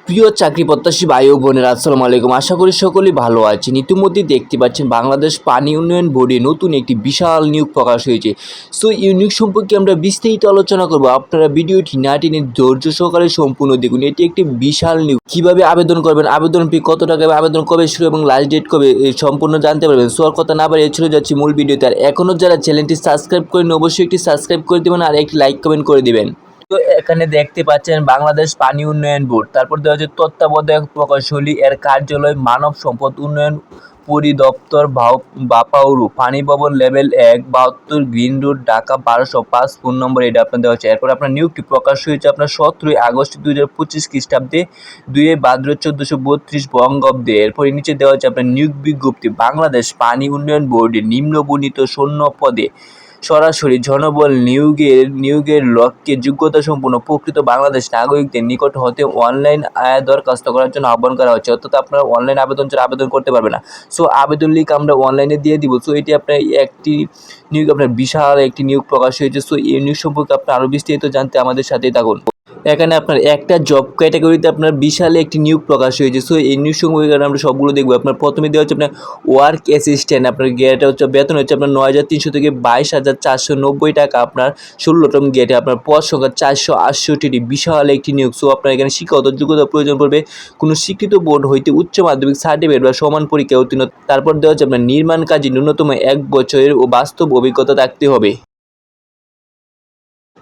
প্রিয় চাকরি প্রত্যাশী ভাই ও বোনেরা আসসালামু আলাইকুম। আশা করি সকলেই ভালো আছেন। ইতিমধ্যেই দেখতে পাচ্ছেন বাংলাদেশ পানি উন্নয়ন বোর্ডে নতুন একটি বিশাল নিয়োগ প্রকাশ হয়েছে। সো এই নিয়োগ সম্পর্কে আমরা বিস্তারিত আলোচনা করব। আপনারা ভিডিওটি না টেনে ধৈর্য সহকারে সম্পূর্ণ দেখুন। এটি একটি বিশাল নিয়োগ। কিভাবে আবেদন করবেন, আবেদন ফি কত টাকা, আবেদন কবে শুরু এবং লাস্ট ডেট কবে, এই সম্পূর্ণ জানতে পারবেন। সো আর কথা না বাড়িয়ে চলে যাচ্ছি মূল ভিডিওতে। আর এখনও যারা চ্যানেলটি সাবস্ক্রাইব করেন অবশ্যই একটি সাবস্ক্রাইব করে দেবেন আর একটি লাইক কমেন্ট করে দেবেন। তো এখানে দেখতে পাচ্ছেন বাংলাদেশ পানি উন্নয়ন বোর্ড, তারপর দেওয়া হচ্ছে তত্ত্বাবধায়ক প্রকৌশলী, এর কার্যালয় মানব সম্পদ উন্নয়ন পরিদপ্তর, বাপাউরু, পানি ভবন, level 1, 72 green road, Dhaka 1205, phone নম্বর এটা আপনার দেওয়া হচ্ছে। এরপর আপনার নিয়োগটি প্রকাশ হয়েছে আপনার 17 আগস্ট 2025 খ্রিস্টাব্দে, 2 ভাদ্র 1432 বঙ্গাব্দে। এরপর নিচে দেওয়া হচ্ছে আপনার নিয়োগ বিজ্ঞপ্তি। বাংলাদেশ পানি উন্নয়ন বোর্ডে নিম্নবর্ণিত শূন্য পদে সরাসরি জনবল নিয়োগের লক্ষ্যে যোগ্যতাসম্পন্ন প্রকৃত বাংলাদেশ নাগরিকদের নিকট হতে অনলাইন দরখাস্ত করার জন্য আহ্বান করা হচ্ছে। অর্থাৎ আপনারা অনলাইন আবেদন ছাড়া আবেদন করতে পারবেন না। সো আবেদন লিঙ্ক আমরা অনলাইনে দিয়ে দিব। সো এটি আপনার একটি নিয়োগ, আপনার বিশাল একটি নিয়োগ প্রকাশ হয়েছে। সো এই নিয়োগ সম্পর্কে আপনার আরও বিস্তারিত জানতে আমাদের সাথেই থাকুন। এখানে আপনার একটা জব ক্যাটাগরিতে আপনার বিশাল একটি নিয়োগ প্রকাশ হয়েছে। সো এই নিয়োগ সম্পর্কে আমরা সবগুলো দেখবো। আপনার প্রথমে দেওয়া হচ্ছে আপনার ওয়ার্ক অ্যাসিস্ট্যান্ট, আপনার গেট হচ্ছে বেতন হচ্ছে আপনার 9,300 থেকে 22,490 টাকা আপনার 16তম গেটে। আপনার পদ সংখ্যা 468টি, বিশাল একটি নিয়োগ। সো আপনার এখানে শিক্ষাগত যোগ্যতা প্রয়োজন পড়বে কোনো স্বীকৃত বোর্ড হইতে উচ্চ মাধ্যমিক সার্টিফিকেট বা সমান পরীক্ষায় উত্তীর্ণ। তারপর দেওয়া হচ্ছে আপনার নির্মাণ কাজে ন্যূনতম 1 বছরের ও বাস্তব অভিজ্ঞতা থাকতে হবে।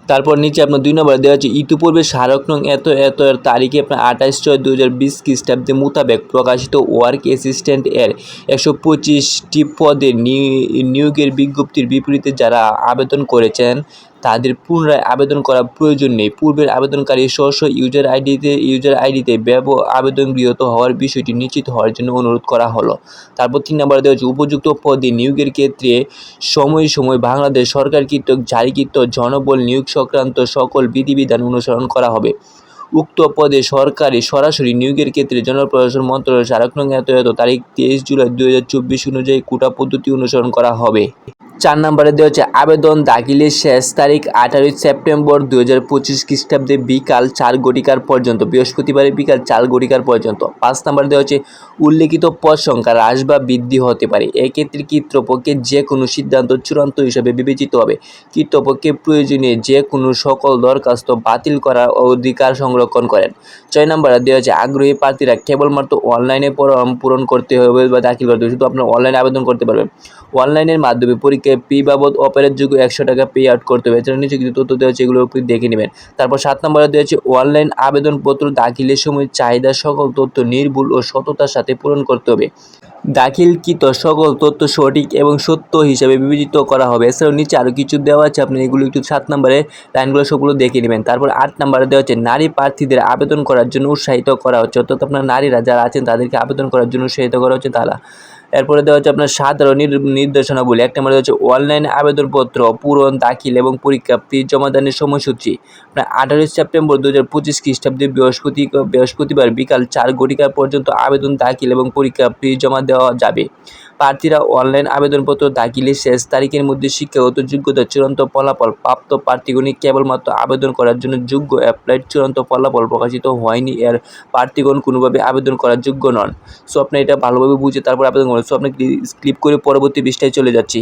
তারপর নিচে আপনার 2 নম্বরে দেওয়া হচ্ছে ইতিপূর্বে স্মারক নং এত এত এর তারিখে আপনার 28/6/2020 খ্রিস্টাব্দে মোতাবেক প্রকাশিত ওয়ার্ক অ্যাসিস্ট্যান্ট এর 125টি পদে নিয়োগের বিজ্ঞপ্তির বিপরীতে যারা আবেদন করেছেন তাদের পুনরায় আবেদন করা প্রয়োজন নেই। পূর্বের আবেদনকারী স্ব ইউজার আইডিতে আবেদন গৃহীত হওয়ার বিষয়টি নিশ্চিত হওয়ার জন্য অনুরোধ করা হলো। তারপর 3 নম্বরে দেওয়া হচ্ছে উপযুক্ত পদে নিয়োগের ক্ষেত্রে সময় বাংলাদেশ সরকার কর্তৃক জারিকৃত জনবল নিয়োগ সংক্রান্ত সকল বিধিবিধান অনুসরণ করা হবে। উক্ত পদে সরাসরি নিয়োগের ক্ষেত্রে জনপ্রশাসন মন্ত্রণালয়ের স্মারক নং এত এত তারিখ 23 জুলাই 2024 অনুযায়ী কোটা পদ্ধতি অনুসরণ করা হবে। 4 নম্বরে দেওয়া হচ্ছে আবেদন দাখিলের শেষ তারিখ 18 সেপ্টেম্বর 2025 খ্রিস্টাব্দে বিকাল 4 ঘটিকার পর্যন্ত, বৃহস্পতিবারে বিকাল 4 ঘটিকার পর্যন্ত। 5 নম্বরে দেওয়া হচ্ছে উল্লেখিত পদ সংখ্যা হ্রাস বা বৃদ্ধি হতে পারে। এক্ষেত্রে কর্তৃপক্ষের যে কোনো সিদ্ধান্ত চূড়ান্ত হিসাবে বিবেচিত হবে। কর্তৃপক্ষের প্রয়োজনীয় যে কোনো সকল দরখাস্ত বাতিল করার অধিকার সংরক্ষণ করেন। 6 নম্বরে দেওয়া হচ্ছে আগ্রহী প্রার্থীরা কেবলমাত্র অনলাইনে পূরণ করতে হবে বা দাখিল করতে হবে। শুধু আপনার অনলাইনে আবেদন করতে পারবেন। অনলাইনের মাধ্যমে পরীক্ষায় ফি বাবদ অপেরোধযোগ্য 100 টাকা পে আউট করতে হবে। এছাড়া নিচে কিছু তথ্য দেওয়া হচ্ছে, এগুলো দেখে নেবেন। তারপর 7 নম্বরে দেওয়া হচ্ছে অনলাইন আবেদনপত্র দাখিলের সময় চাহিদা সকল তথ্য নির্ভুল ও সততার সাথে পূরণ করতে হবে। দাখিলকৃত সকল তথ্য সঠিক এবং সত্য হিসাবে বিবেচিত করা হবে। এছাড়াও নিচে আরও কিছু দেওয়া আছে, আপনি এগুলো একটু 7 নম্বরে লাইনগুলো সবগুলো দেখে নেবেন। তারপর 8 নম্বরে দেওয়া হচ্ছে নারী প্রার্থীদের আবেদন করার জন্য উৎসাহিত করা হচ্ছে। অর্থাৎ আপনার নারীরা যারা আছেন তাদেরকে আবেদন করার জন্য উৎসাহিত করা হচ্ছে তারা। এরপরে দেওয়া হচ্ছে আপনার সাধারণ নির্দেশনাবলী। 1 নম্বরে দেওয়া হচ্ছে অনলাইন আবেদনপত্র পূরণ, দাখিল এবং পরীক্ষা ফি জমাদানের সময়সূচি। আপনার 18 সেপ্টেম্বর 2025 খ্রিস্টাব্দে বৃহস্পতিবার বিকাল 4 ঘটিকা পর্যন্ত আবেদন দাখিল এবং পরীক্ষা ফি জমা দেওয়া যাবে। প্রার্থীরা অনলাইন আবেদনপত্র দাখিলের শেষ তারিখের মধ্যে শিক্ষাগত যোগ্যতার চূড়ান্ত ফলাফল প্রাপ্ত প্রার্থীগণ কেবলমাত্র আবেদন করার জন্য যোগ্য। অ্যাপ্লাইড চূড়ান্ত ফলাফল প্রকাশিত হয়নি এর প্রার্থীগণ কোনোভাবে আবেদন করার যোগ্য নন। সো আপনি এটা ভালোভাবে বুঝে তারপর আবেদন করুন। সো আপনি ক্লিক করে পরবর্তী পৃষ্ঠায় চলে যাচ্ছি।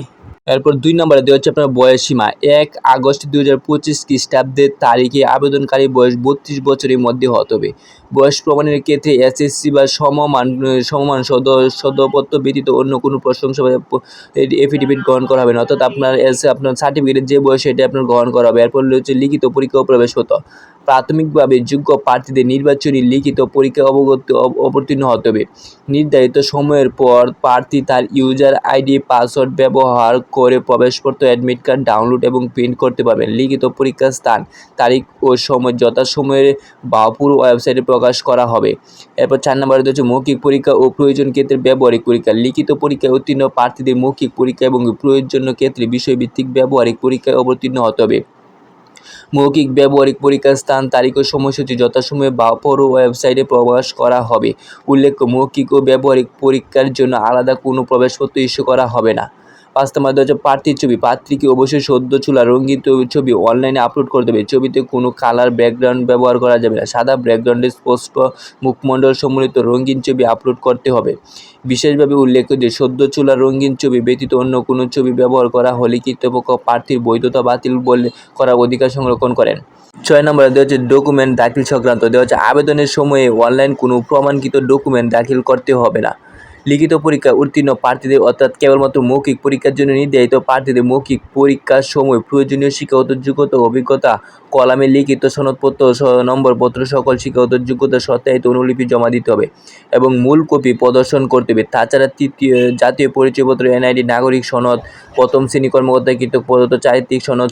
এরপর 2 নম্বরে দেওয়া হচ্ছে আপনার বয়স সীমা। 1 আগস্ট 2025 খ্রিস্টাব্দের তারিখে আবেদনকারী বয়স 32 বছরের মধ্যে হতে হবে। বয়স প্রমাণের ক্ষেত্রে এসএসসি বা সমমান সদপত্র ব্যতীত অন্য কোনো প্রশংসা এফিডেভিট গ্রহণ করা হবে না। অর্থাৎ আপনার সার্টিফিকেটের যে বয়স সেটা আপনার গ্রহণ করা হবে। এরপর হচ্ছে লিখিত পরীক্ষা ও প্রবেশপত্র। প্রাথমিকভাবে যোগ্য প্রার্থীদের নির্বাচনী লিখিত পরীক্ষায় অবতীর্ণ হতে হবে। নির্ধারিত সময়ের পর প্রার্থী তার ইউজার আইডি পাসওয়ার্ড ব্যবহার করে প্রবেশপত্র, অ্যাডমিট কার্ড ডাউনলোড এবং প্রিন্ট করতে পারবেন। লিখিত পরীক্ষার স্থান, তারিখ ও সময় যথাসময়ে বাপুর ওয়েবসাইটে প্রকাশ করা হবে। এরপর 4 নম্বরে হচ্ছে মৌখিক পরীক্ষা ও প্রয়োজন ক্ষেত্রে ব্যবহারিক পরীক্ষা। লিখিত পরীক্ষায় উত্তীর্ণ প্রার্থীদের মৌখিক পরীক্ষা এবং প্রয়োজন ক্ষেত্রে বিষয়ভিত্তিক ব্যবহারিক পরীক্ষায় অবতীর্ণ হতে হবে। মৌখিক ব্যবহারিক পরীক্ষার স্থান, তারিখ ও সময়সূচি যথাসময়ে বাপুর ওয়েবসাইটে প্রকাশ করা হবে। উল্লেখ্য, মৌখিক ও ব্যবহারিক পরীক্ষার জন্য আলাদা কোনো প্রবেশপত্র ইস্যু করা হবে না। 5 নম্বর দেওয়া হচ্ছে প্রার্থীর ছবি। প্রার্থীকে অবশ্যই সদ্য তোলা রঙিন ছবি অনলাইনে আপলোড করতে হবে। ছবিতে কোনো কালার ব্যাকগ্রাউন্ড ব্যবহার করা যাবে না। সাদা ব্যাকগ্রাউন্ডে স্পষ্ট মুখমণ্ডল সম্বলিত রঙিন ছবি আপলোড করতে হবে। বিশেষভাবে উল্লেখ্য যে সদ্য তোলা রঙিন ছবি ব্যতীত অন্য কোনো ছবি ব্যবহার করা হলে কর্তৃপক্ষ প্রার্থীর বৈধতা বাতিল করার অধিকার সংরক্ষণ করেন। 6 নম্বরে দেওয়া হচ্ছে ডকুমেন্ট দাখিল সংক্রান্ত দেওয়া হচ্ছে আবেদনের সময়ে অনলাইন কোনো প্রমাণিত ডকুমেন্ট দাখিল করতে হবে না। লিখিত পরীক্ষায় উত্তীর্ণ প্রার্থীদের অর্থাৎ কেবলমাত্র মৌখিক পরীক্ষার জন্য নির্ধারিত প্রার্থীদের মৌখিক পরীক্ষার সময় প্রয়োজনীয় শিক্ষাগত যোগ্যতা অভিজ্ঞতা কলামে লিখিত সনদপত্র নম্বরপত্র সকল শিক্ষাগত যোগ্যতা সত্যায়িত অনুলিপি জমা দিতে হবে এবং মূল কপি প্রদর্শন করতে হবে। তাছাড়া তৃতীয় জাতীয় পরিচয়পত্র এনআইডি নাগরিক সনদ প্রথম শ্রেণী কর্মকর্তা কর্তৃক প্রদত্ত চারিত্রিক সনদ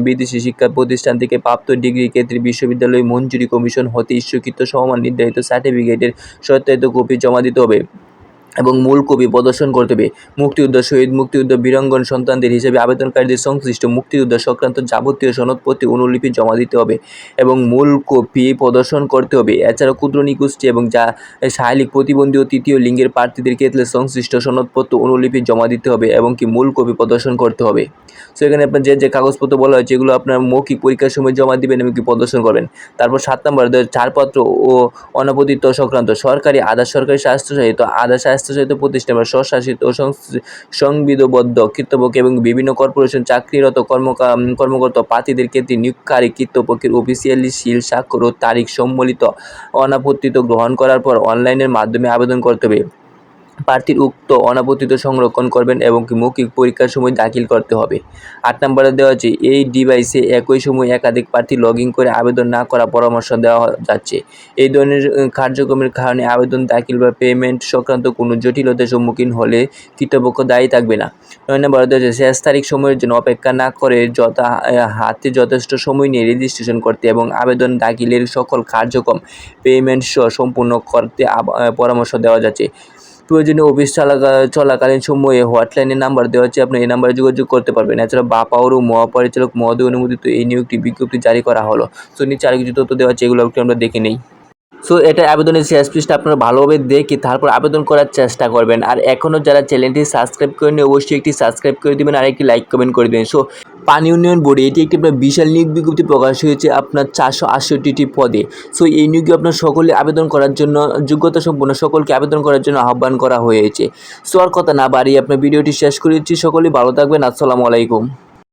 বিদেশি শিক্ষা প্রতিষ্ঠান থেকে প্রাপ্ত ডিগ্রি ক্ষেত্রে বিশ্ববিদ্যালয় মঞ্জুরি কমিশন হতে ইস্যুকৃত সমমান নির্ধারিত সার্টিফিকেটের সত্যায়িত কপি জমা দিতে হবে এবং মূল কপি প্রদর্শন করতে হবে। মুক্তিযুদ্ধ শহীদ মুক্তিযুদ্ধ বীরাঙ্গন সন্তানদের হিসেবে আবেদনকারীদের সংশ্লিষ্ট মুক্তিযুদ্ধ সংক্রান্ত যাবতীয় সনদপত্র অনুলিপি জমা দিতে হবে এবং মূল কপি প্রদর্শন করতে হবে। এছাড়াও ক্ষুদ্র নিগোষ্ঠী এবং শারীরিক প্রতিবন্ধী ও তৃতীয় লিঙ্গের প্রার্থীদের ক্ষেত্রে সংশ্লিষ্ট সনদপত্র অনুলিপি জমা দিতে হবে এবং মূল কপি প্রদর্শন করতে হবে। সো এখানে আপনার যে কাগজপত্র বলা হয়েছে এগুলো আপনার মৌখিক পরীক্ষার সময় জমা দিবেন এবং প্রদর্শন করবেন। তারপর 7 নম্বর ছাড়পত্র ও অনাপতিত্ব সংক্রান্ত সরকারি আধা সরকারি স্বাস্থ্যসহিত আধা স্বাস্থ্যসহিত প্রতিষ্ঠান বা স্বশাসিত ও সংবিধিবদ্ধ কর্তৃপক্ষ এবং বিভিন্ন কর্পোরেশন চাকরিরত কর্মকর্তা প্রার্থীদের ক্ষেত্রে নিয়োগকারী কর্তৃপক্ষের অফিসিয়ালি সিল স্বাক্ষর ও তারিখ সম্বলিত অনাপত্তিত গ্রহণ করার পর অনলাইনের মাধ্যমে আবেদন করতে হবে। প্রার্থীর উক্ত অনাপত্তিত সংরক্ষণ করবেন এবং মৌখিক পরীক্ষার সময় দাখিল করতে হবে। 8 নম্বরে দেওয়া হচ্ছে এই ডিভাইসে একই সময়ে একাধিক প্রার্থী লগ ইন করে আবেদন না করার পরামর্শ দেওয়া যাচ্ছে। এই ধরনের কার্যক্রমের কারণে আবেদন দাখিল বা পেমেন্ট সংক্রান্ত কোনো জটিলতার সম্মুখীন হলে কর্তৃপক্ষ দায়ী থাকবে না। 9 নম্বরে দেওয়া হচ্ছে শেষ তারিখ সময়ের জন্য অপেক্ষা না করে হাতে যথেষ্ট সময় নিয়ে রেজিস্ট্রেশন করতে এবং আবেদন দাখিলের সকল কার্যক্রম পেমেন্ট সহ সম্পূর্ণ করতে পরামর্শ দেওয়া যাচ্ছে। প্রয়োজনীয় অফিস চলাকালীন সময়ে হটলাইনের নাম্বার দেওয়া হচ্ছে, আপনি এই নাম্বারে যোগাযোগ করতে পারবেন। এছাড়া বাপাউর ও মহাপরিচালক মহোদয় অনুমোদিত এই নিয়োগটি বিজ্ঞপ্তি জারি করা হলো। সো নিচে আরও কিছু তথ্য দেওয়া আছে, এগুলো একটু আমরা দেখে নিই। সো এটা আবেদনের শেষ পৃষ্ঠা আপনারা ভালোভাবে দেখে তারপর আবেদন করার চেষ্টা করবেন। আর এখনও যারা চ্যানেলটি সাবস্ক্রাইব করেনি অবশ্যই একটি সাবস্ক্রাইব করে দেবেন আর একটি লাইক কমেন্ট করে দেবেন। সো পানি উন্নয়ন বোর্ডে এটি একটি আপনার বিশাল নিয়োগ বিজ্ঞপ্তি প্রকাশ হয়েছে আপনার 468টি পদে। সো এই নিয়োগে আপনার সকলে আবেদন করার জন্য যোগ্যতা সম্পন্ন সকলকে আবেদন করার জন্য আহ্বান করা হয়েছে। সো আর কথা না বাড়িয়ে আপনার ভিডিওটি শেষ করে দিচ্ছি। সকলেই ভালো থাকবেন। আসসালামু আলাইকুম।